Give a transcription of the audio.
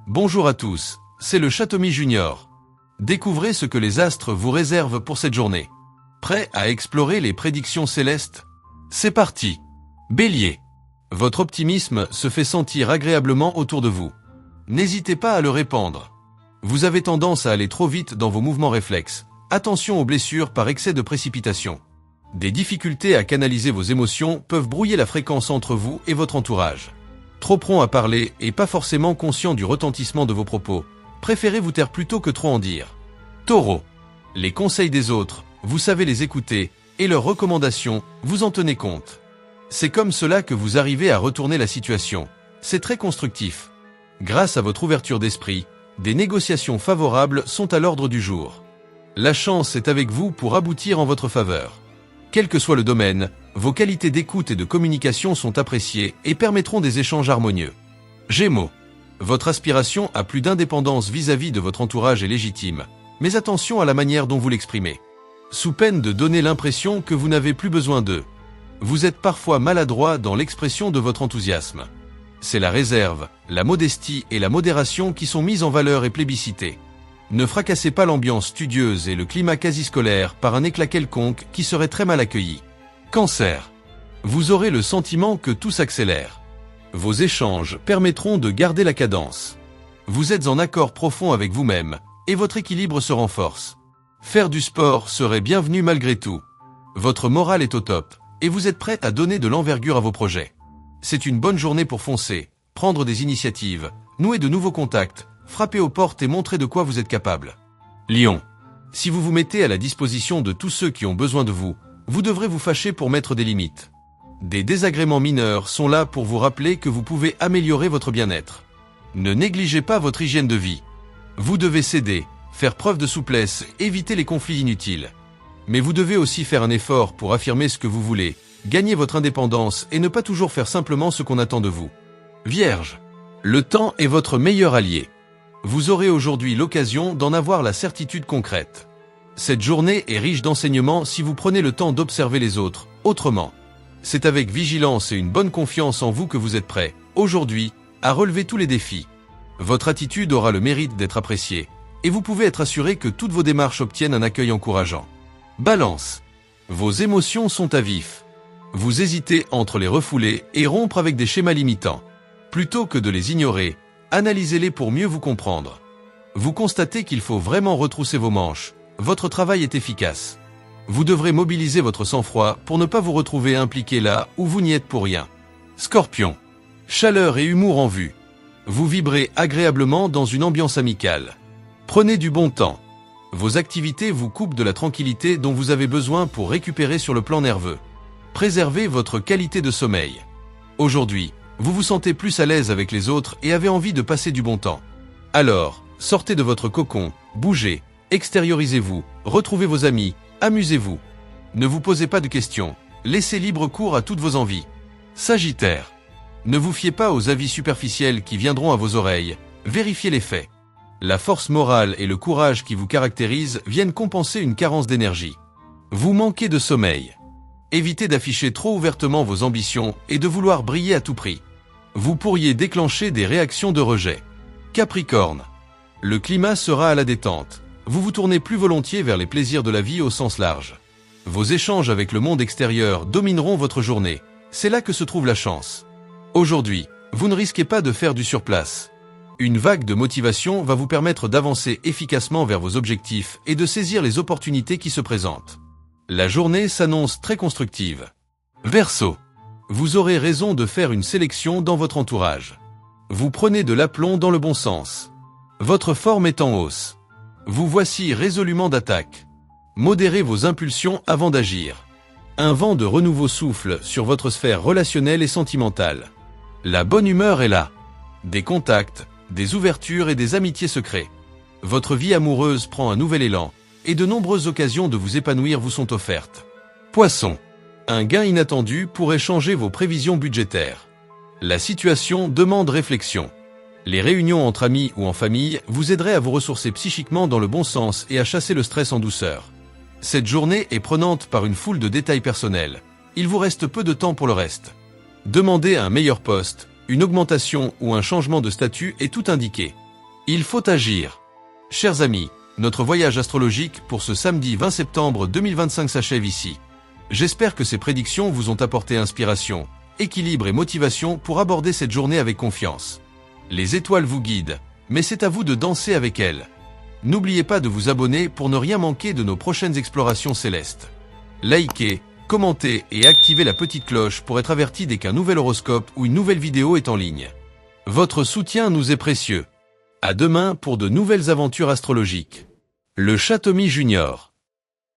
Bonjour à tous, c'est le Chatomy Junior. Découvrez ce que les astres vous réservent pour cette journée. Prêt à explorer les prédictions célestes? C'est parti. Bélier. Votre optimisme se fait sentir agréablement autour de vous. N'hésitez pas à le répandre. Vous avez tendance à aller trop vite dans vos mouvements réflexes. Attention aux blessures par excès de précipitation. Des difficultés à canaliser vos émotions peuvent brouiller la fréquence entre vous et votre entourage. Trop prompt à parler et pas forcément conscient du retentissement de vos propos, préférez vous taire plutôt que trop en dire. Taureau. Les conseils des autres, vous savez les écouter, et leurs recommandations, vous en tenez compte. C'est comme cela que vous arrivez à retourner la situation. C'est très constructif. Grâce à votre ouverture d'esprit, des négociations favorables sont à l'ordre du jour. La chance est avec vous pour aboutir en votre faveur. Quel que soit le domaine, vos qualités d'écoute et de communication sont appréciées et permettront des échanges harmonieux. Gémeaux. Votre aspiration à plus d'indépendance vis-à-vis de votre entourage est légitime, mais attention à la manière dont vous l'exprimez. Sous peine de donner l'impression que vous n'avez plus besoin d'eux. Vous êtes parfois maladroit dans l'expression de votre enthousiasme. C'est la réserve, la modestie et la modération qui sont mises en valeur et plébiscitées. Ne fracassez pas l'ambiance studieuse et le climat quasi scolaire par un éclat quelconque qui serait très mal accueilli. Cancer. Vous aurez le sentiment que tout s'accélère. Vos échanges permettront de garder la cadence. Vous êtes en accord profond avec vous-même et votre équilibre se renforce. Faire du sport serait bienvenu malgré tout. Votre morale est au top et vous êtes prêt à donner de l'envergure à vos projets. C'est une bonne journée pour foncer, prendre des initiatives, nouer de nouveaux contacts, frapper aux portes et montrer de quoi vous êtes capable. Lion. Si vous vous mettez à la disposition de tous ceux qui ont besoin de vous, vous devrez vous fâcher pour mettre des limites. Des désagréments mineurs sont là pour vous rappeler que vous pouvez améliorer votre bien-être. Ne négligez pas votre hygiène de vie. Vous devez céder, faire preuve de souplesse, éviter les conflits inutiles. Mais vous devez aussi faire un effort pour affirmer ce que vous voulez, gagner votre indépendance et ne pas toujours faire simplement ce qu'on attend de vous. Vierge. Le temps est votre meilleur allié. Vous aurez aujourd'hui l'occasion d'en avoir la certitude concrète. Cette journée est riche d'enseignements si vous prenez le temps d'observer les autres, autrement. C'est avec vigilance et une bonne confiance en vous que vous êtes prêt, aujourd'hui, à relever tous les défis. Votre attitude aura le mérite d'être appréciée, et vous pouvez être assuré que toutes vos démarches obtiennent un accueil encourageant. Balance. Vos émotions sont à vif. Vous hésitez entre les refouler et rompre avec des schémas limitants. Plutôt que de les ignorer, analysez-les pour mieux vous comprendre. Vous constatez qu'il faut vraiment retrousser vos manches. Votre travail est efficace. Vous devrez mobiliser votre sang-froid pour ne pas vous retrouver impliqué là où vous n'y êtes pour rien. Scorpion. Chaleur et humour en vue. Vous vibrez agréablement dans une ambiance amicale. Prenez du bon temps. Vos activités vous coupent de la tranquillité dont vous avez besoin pour récupérer sur le plan nerveux. Préservez votre qualité de sommeil. Aujourd'hui, vous vous sentez plus à l'aise avec les autres et avez envie de passer du bon temps. Alors, sortez de votre cocon, bougez, extériorisez-vous, retrouvez vos amis, amusez-vous. Ne vous posez pas de questions, laissez libre cours à toutes vos envies. Sagittaire. Ne vous fiez pas aux avis superficiels qui viendront à vos oreilles, vérifiez les faits. La force morale et le courage qui vous caractérisent viennent compenser une carence d'énergie. Vous manquez de sommeil. Évitez d'afficher trop ouvertement vos ambitions et de vouloir briller à tout prix. Vous pourriez déclencher des réactions de rejet. Capricorne. Le climat sera à la détente. Vous vous tournez plus volontiers vers les plaisirs de la vie au sens large. Vos échanges avec le monde extérieur domineront votre journée. C'est là que se trouve la chance. Aujourd'hui, vous ne risquez pas de faire du surplace. Une vague de motivation va vous permettre d'avancer efficacement vers vos objectifs et de saisir les opportunités qui se présentent. La journée s'annonce très constructive. Verseau. Vous aurez raison de faire une sélection dans votre entourage. Vous prenez de l'aplomb dans le bon sens. Votre forme est en hausse. Vous voici résolument d'attaque. Modérez vos impulsions avant d'agir. Un vent de renouveau souffle sur votre sphère relationnelle et sentimentale. La bonne humeur est là. Des contacts, des ouvertures et des amitiés secrets. Votre vie amoureuse prend un nouvel élan. Et de nombreuses occasions de vous épanouir vous sont offertes. Poisson. Un gain inattendu pourrait changer vos prévisions budgétaires. La situation demande réflexion. Les réunions entre amis ou en famille vous aideraient à vous ressourcer psychiquement dans le bon sens et à chasser le stress en douceur. Cette journée est prenante par une foule de détails personnels. Il vous reste peu de temps pour le reste. Demandez un meilleur poste, une augmentation ou un changement de statut est tout indiqué. Il faut agir. Chers amis, notre voyage astrologique pour ce samedi 20 septembre 2025 s'achève ici. J'espère que ces prédictions vous ont apporté inspiration, équilibre et motivation pour aborder cette journée avec confiance. Les étoiles vous guident, mais c'est à vous de danser avec elles. N'oubliez pas de vous abonner pour ne rien manquer de nos prochaines explorations célestes. Likez, commentez et activez la petite cloche pour être averti dès qu'un nouvel horoscope ou une nouvelle vidéo est en ligne. Votre soutien nous est précieux. À demain pour de nouvelles aventures astrologiques. Le Chatomi Junior.